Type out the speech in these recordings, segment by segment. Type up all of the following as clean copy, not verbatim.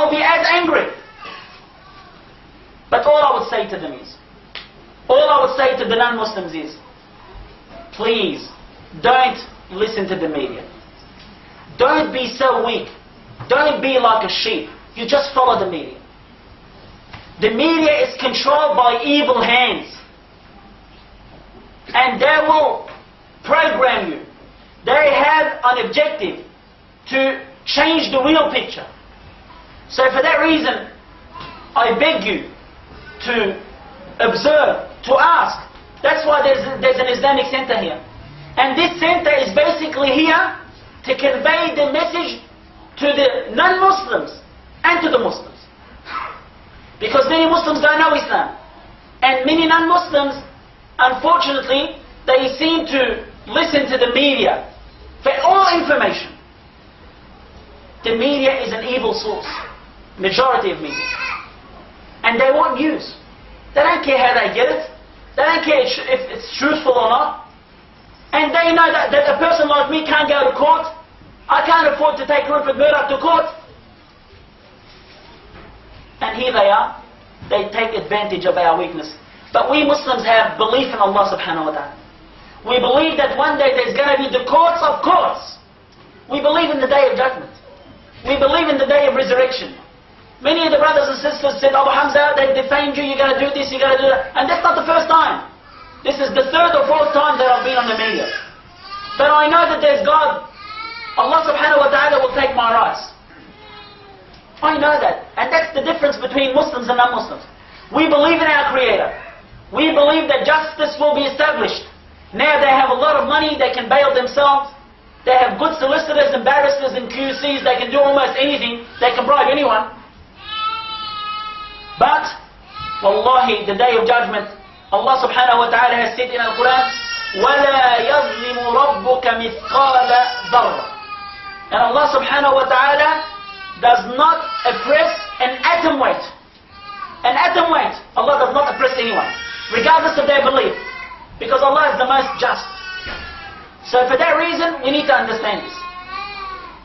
I'll be as angry. But all I would say to them is, all I would say to the non-Muslims is, please, don't listen to the media. Don't be so weak. Don't be like a sheep. You just follow the media. The media is controlled by evil hands. And they will program you. They have an objective to change the real picture. So for that reason, I beg you to observe, to ask. That's why there's an Islamic center here. And this center is basically here to convey the message to the non-Muslims and to the Muslims. Because many Muslims don't know Islam. And many non-Muslims, unfortunately, they seem to listen to the media for all information. The media is an evil source. Majority of media. And they want news. They don't care how they get it. They don't care if it's truthful or not. And they know that a person like me can't go to court. I can't afford to take Rupert Murdoch to court. And here they are. They take advantage of our weakness. But we Muslims have belief in Allah subhanahu wa ta'ala. We believe that one day there's going to be the courts of courts. We believe in the day of judgment. We believe in the day of resurrection. Many of the brothers and sisters said, oh Hamza, they defamed you, you're going to do this, you're going to do that. And that's not the first time. This is the third or fourth time that I've been on the media. But I know that there's God. Allah subhanahu wa ta'ala will take my rights. I know that. And that's the difference between Muslims and non-Muslims. We believe in our Creator. We believe that justice will be established. Now they have a lot of money, they can bail themselves. They have good solicitors and barristers and QCs, they can do almost anything. They can bribe anyone. But, wallahi, the day of judgment, Allah subhanahu wa ta'ala has said in Al-Quran, وَلَا يَظْلِمُ رَبُّكَ مِثْقَالَ ذَرَّةٍ. And Allah subhanahu wa ta'ala does not oppress an atom weight. An atom weight. Allah does not oppress anyone, regardless of their belief. Because Allah is the most just. So for that reason, we need to understand this.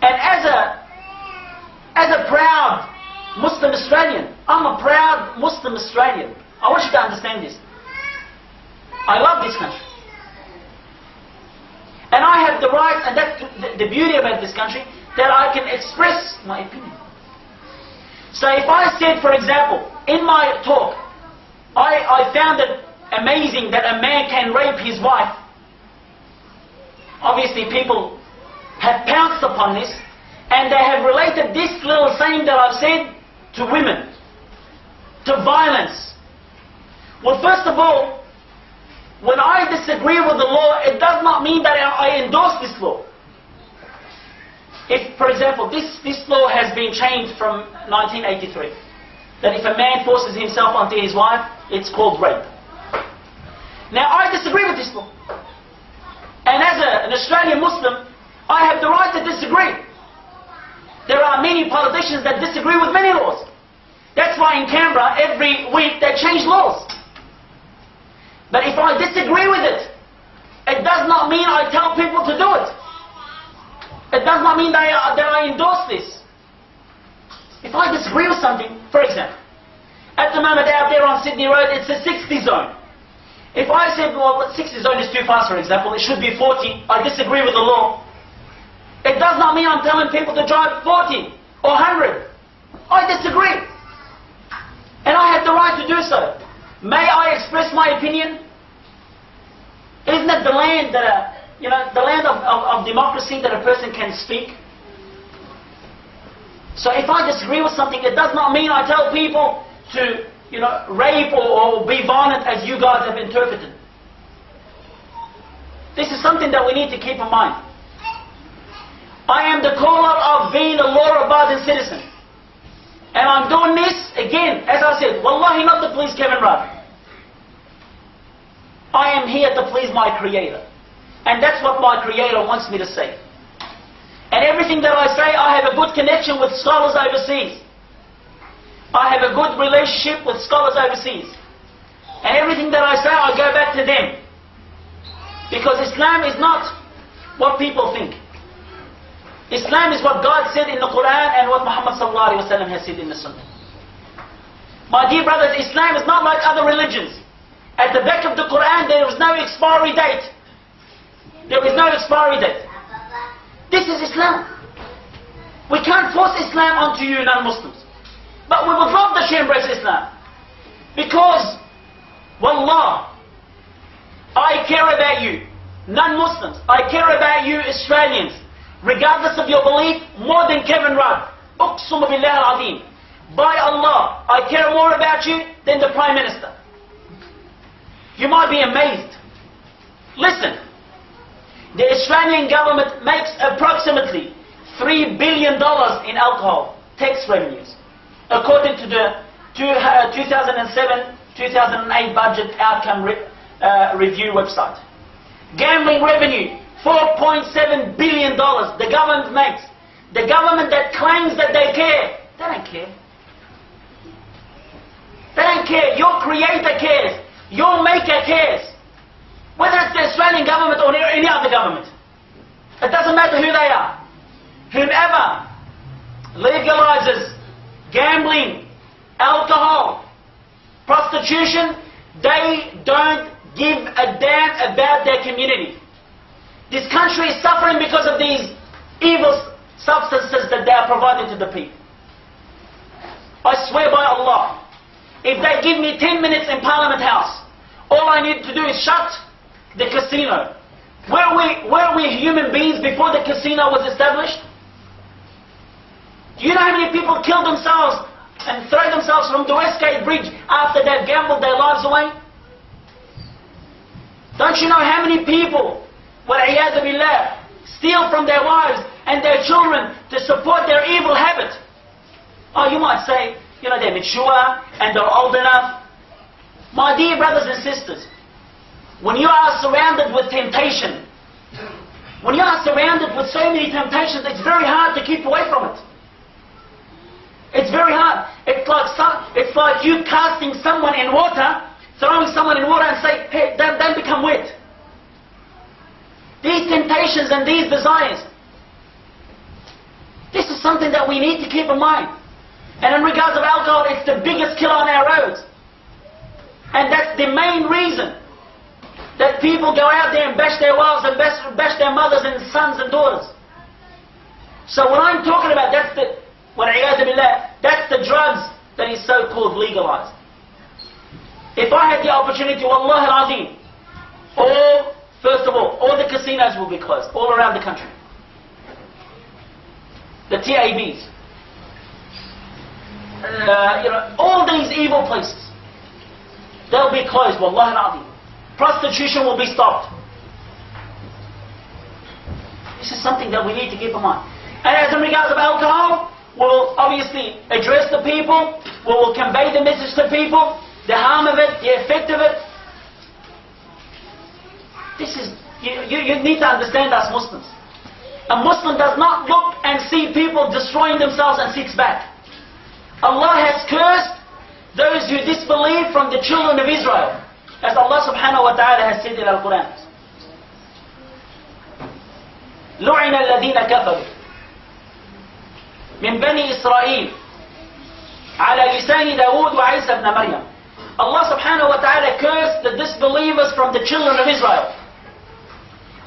And as a proud Muslim Australian, I'm a proud Muslim Australian. I want you to understand this. I love this country. And I have the right, and that's the beauty about this country, that I can express my opinion. So if I said, for example, in my talk, I found it amazing that a man can rape his wife. Obviously people have pounced upon this, and they have related this little saying that I've said to women, to violence. Well, first of all, when I disagree with the law, it does not mean that I endorse this law. If, for example, this law has been changed from 1983, that if a man forces himself onto his wife, it's called rape. Now, I disagree with this law. And as an Australian Muslim, I have the right to disagree. There are many politicians that disagree with many laws. That's why in Canberra, every week, they change laws. But if I disagree with it, it does not mean I tell people to do it. It does not mean that I endorse this. If I disagree with something, for example, at the moment out there on Sydney Road, it's a 60 zone. If I said, well, 60 zone is too fast, for example, it should be 40, I disagree with the law. It does not mean I'm telling people to drive 40 or 100. I disagree. And I have the right to do so. May I express my opinion? Isn't it the land that, the land of democracy that a person can speak? So if I disagree with something, it does not mean I tell people to, rape or be violent as you guys have interpreted. This is something that we need to keep in mind. I am the caller of being a law-abiding citizen. And I'm doing this, again, as I said, wallahi not to please Kevin Rudd. I am here to please my Creator. And that's what my Creator wants me to say. And everything that I say, I have a good connection with scholars overseas. I have a good relationship with scholars overseas. And everything that I say, I go back to them. Because Islam is not what people think. Islam is what God said in the Quran and what Muhammad sallallahu alaihi wasallam has said in the Sunnah. My dear brothers, Islam is not like other religions. At the back of the Quran there is no expiry date. There is no expiry date. This is Islam. We can't force Islam onto you non-Muslims. But we would love that you embrace Islam. Because, wallah, I care about you, non-Muslims. I care about you Australians, regardless of your belief, more than Kevin Rudd. Uqsum billah al-azim. By Allah, I care more about you than the Prime Minister. You might be amazed. Listen, the Australian government makes approximately $3 billion in alcohol tax revenues, according to the 2007-2008 budget outcome review website. Gambling revenue, $4.7 billion the government makes. The government that claims that they care, they don't care. They don't care. Your creator cares. Your maker cares. Whether it's the Australian government or any other government. It doesn't matter who they are. Whomever legalizes gambling, alcohol, prostitution, they don't give a damn about their community. This country is suffering because of these evil substances that they are providing to the people. I swear by Allah, if they give me 10 minutes in Parliament House, all I need to do is shut the casino. Were we human beings before the casino was established? Do you know how many people kill themselves and throw themselves from the Westgate Bridge after they've gambled their lives away? Don't you know how many people, وَالْعِيَاذُ بِاللَّهِ, steal from their wives and their children to support their evil habit? Oh, you might say, you know, they're mature and they're old enough. My dear brothers and sisters, when you are surrounded with temptation, when you are surrounded with so many temptations, it's very hard to keep away from it. It's very hard. It's like you casting someone in water, throwing someone in water and say, hey, don't become wet. These temptations and these desires, this is something that we need to keep in mind. And in regards of alcohol, it's the biggest killer on our roads. And that's the main reason that people go out there and bash their wives and bash their mothers and sons and daughters. So what I'm talking about, that's the drugs that is so-called legalized. If I had the opportunity, Wallah al-Azim, first of all the casinos will be closed all around the country. The TABs. All these evil places, they'll be closed, Wallah al-Azim. Prostitution will be stopped. This is something that we need to keep in mind. And as in regards of alcohol, we'll obviously address the people, we will convey the message to people, the harm of it, the effect of it. This is, you need to understand us Muslims. A Muslim does not look and see people destroying themselves and sits back. Allah has cursed those who disbelieve from the children of Israel, as Allah subhanahu wa ta'ala has said in Al-Quran. لُعِنَ الَّذِينَ كَفَرُوا من بني إسرائيل على لسان داود وعيسى ابن مريم. Allah subhanahu wa ta'ala cursed the disbelievers from the children of Israel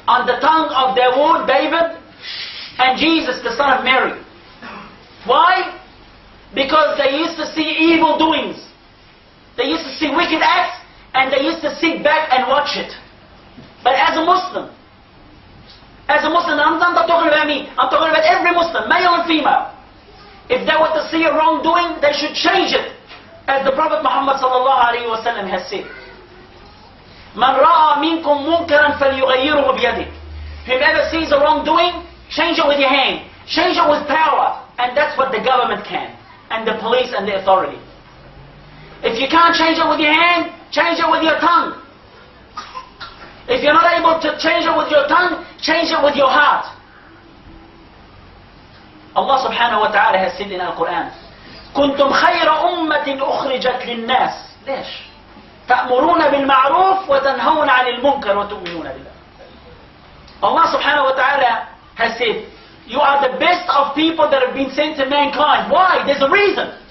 on the tongue of Dawood, David, and Jesus, the son of Mary. Why? Because they used to see evil doings. They used to see wicked acts, and they used to sit back and watch it. But as a Muslim, I'm not talking about me, I'm talking about every Muslim, male and female. If they were to see a wrongdoing, they should change it. As the Prophet Muhammad sallallahu alaihi wasallam has said, "Man ra'a minkum munkaran falyughayyirhu biyadihi." Whoever sees a wrongdoing, change it with your hand, change it with power, and that's what the government can, and the police and the authority. If you can't change it with your hand, change it with your tongue. If you're not able to change it with your tongue, change it with your heart. Allah subhanahu wa ta'ala has said in Al-Quran, كنتم خير أمة أخرجت للناس. ليش؟ تأمرون بالمعروف وتنهون عن المنكر وتؤمنون بالله. Allah subhanahu wa ta'ala has said, You are the best of people that have been sent to mankind. Why? There's a reason.